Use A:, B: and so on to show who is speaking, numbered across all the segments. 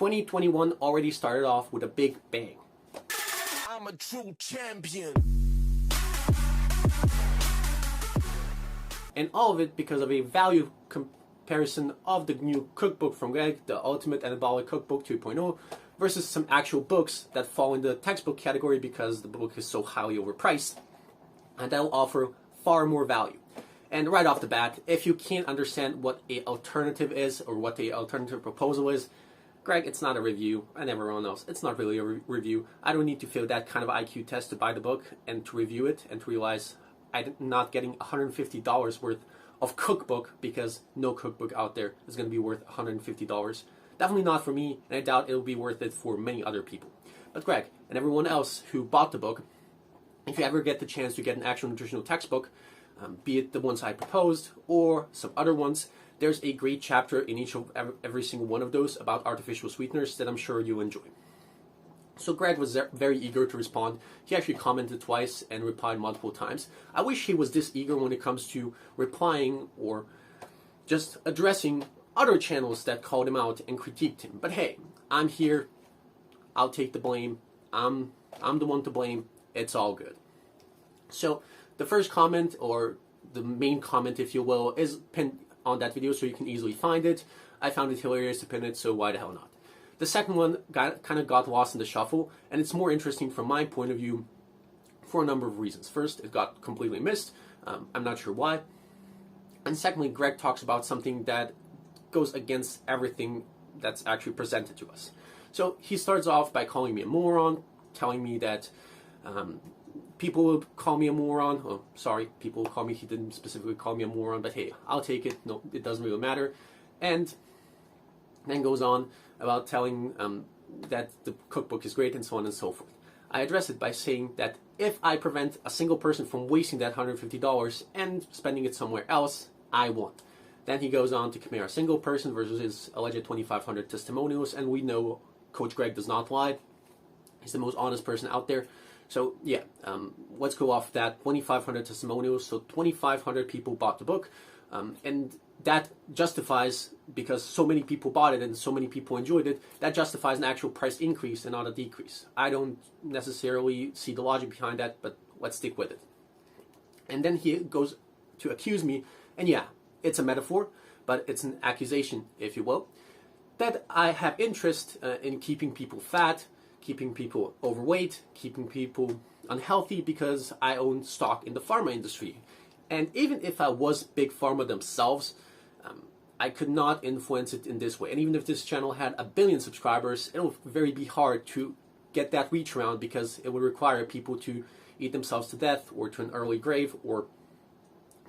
A: 2021 already started off with a big bang.
B: I'm a true champion.
A: And all of it because of a value comparison of the new cookbook from Greg, the Ultimate Anabolic Cookbook 2.0, versus some actual books that fall in the textbook category because the book is so highly overpriced, and that'll offer far more value. And right off the bat, if you can't understand what a alternative is or what the alternative proposal is, Greg, it's not a review, and everyone else, it's not really a review. I don't need to fail that kind of IQ test to buy the book and to review it and to realize I'm not getting $150 worth of cookbook because no cookbook out there is going to be worth $150. Definitely not for me, and I doubt it'll be worth it for many other people. But Greg, and everyone else who bought the book, if you ever get the chance to get an actual nutritional textbook, be it the ones I proposed or some other ones, there's a great chapter in each of every single one of those about artificial sweeteners that I'm sure you'll enjoy. So Greg was very eager to respond. He actually commented twice and replied multiple times. I wish he was this eager when it comes to replying or just addressing other channels that called him out and critiqued him. But hey, I'm here. I'll take the blame. I'm the one to blame. It's all good. So the first comment, or the main comment if you will, is pinned on that video so you can easily find it. I found it hilarious to pin it, so why the hell not? The second one kind of got lost in the shuffle, and it's more interesting from my point of view for a number of reasons. First, it got completely missed. I'm not sure why. And secondly, Greg talks about something that goes against everything that's actually presented to us. So he starts off by calling me a moron, telling me that people will call me a moron. Oh, sorry, people will call me, he didn't specifically call me a moron, but hey, I'll take it. No, it doesn't really matter. And then goes on about telling that the cookbook is great and so on and so forth. I address it by saying that if I prevent a single person from wasting that $150 and spending it somewhere else, I won. Then he goes on to compare a single person versus his alleged 2,500 testimonials, and we know Coach Greg does not lie. He's the most honest person out there. So yeah, let's go off that 2,500 testimonials. So 2,500 people bought the book, and that justifies, because so many people bought it and so many people enjoyed it, that justifies an actual price increase and not a decrease. I don't necessarily see the logic behind that, but let's stick with it. And then he goes to accuse me, and yeah, it's a metaphor, but it's an accusation, if you will, that I have interest in keeping people fat, keeping people overweight, keeping people unhealthy because I own stock in the pharma industry. And even if I was big pharma themselves, I could not influence it in this way. And even if this channel had 1 billion subscribers, it will very be hard to get that reach around because it would require people to eat themselves to death or to an early grave or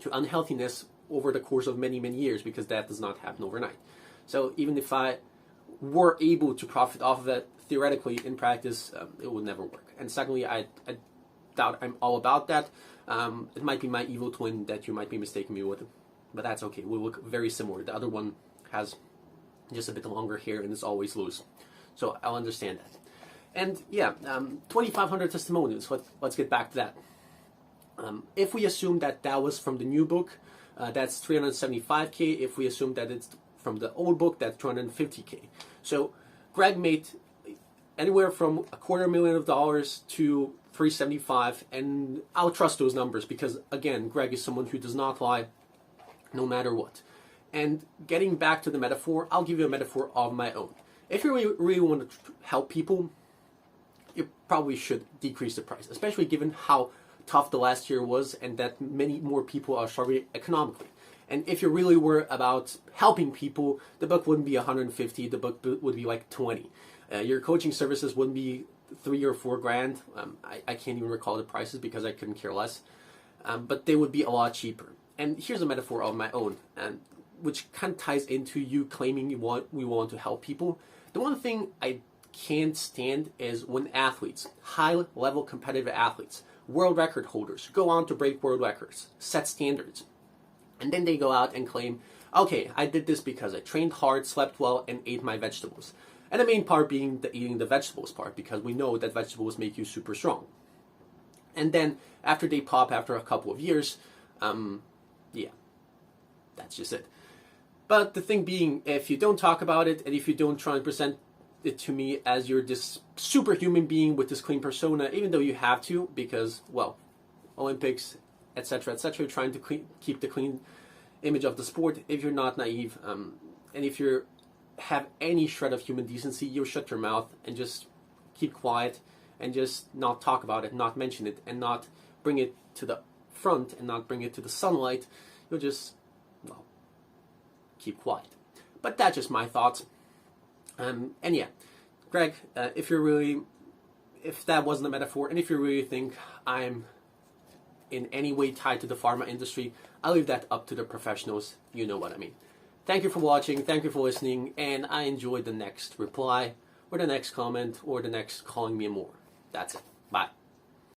A: to unhealthiness over the course of many, many years, because that does not happen overnight. So even if I were able to profit off of it, theoretically, in practice, it would never work. And secondly, I doubt I'm all about that. It might be my evil twin that you might be mistaking me with, but that's okay. We look very similar. The other one has just a bit longer hair and is always loose. So I'll understand that. And yeah, 2,500 testimonials. Let's get back to that. If we assume that that was from the new book, that's 375K. If we assume that it's from the old book, that's 250K. So Greg made anywhere from $250,000 to 375, and I'll trust those numbers because, again, Greg is someone who does not lie no matter what. And getting back to the metaphor, I'll give you a metaphor of my own. If you really want to help people, you probably should decrease the price, especially given how tough the last year was and that many more people are struggling economically. And if you really were about helping people, the book wouldn't be 150, the book would be like 20. Your coaching services wouldn't be 3 or 4 grand. I can't even recall the prices because I couldn't care less. But they would be a lot cheaper. And here's a metaphor of my own, which kind of ties into you claiming we want to help people. The one thing I can't stand is when athletes, high-level competitive athletes, world record holders, go on to break world records, set standards, and then they go out and claim, okay, I did this because I trained hard, slept well, and ate my vegetables. And the main part being the eating the vegetables part, because we know that vegetables make you super strong. And then after they pop after a couple of years, yeah, that's just it. But the thing being, if you don't talk about it, and if you don't try and present it to me as you're this superhuman being with this clean persona, even though you have to, because, well, Olympics, etc., etc., trying to keep the clean image of the sport. If you're not naive, and if you have any shred of human decency, you'll shut your mouth and just keep quiet and just not talk about it, not mention it, and not bring it to the front and not bring it to the sunlight. You'll just, well, keep quiet. But that's just my thoughts. And yeah, Greg, if that wasn't a metaphor, and if you really think I'm in any way tied to the pharma industry, I'll leave that up to the professionals. You know what I mean. Thank you for watching, thank you for listening, and I enjoyed the next reply, or the next comment, or the next calling me more. That's it.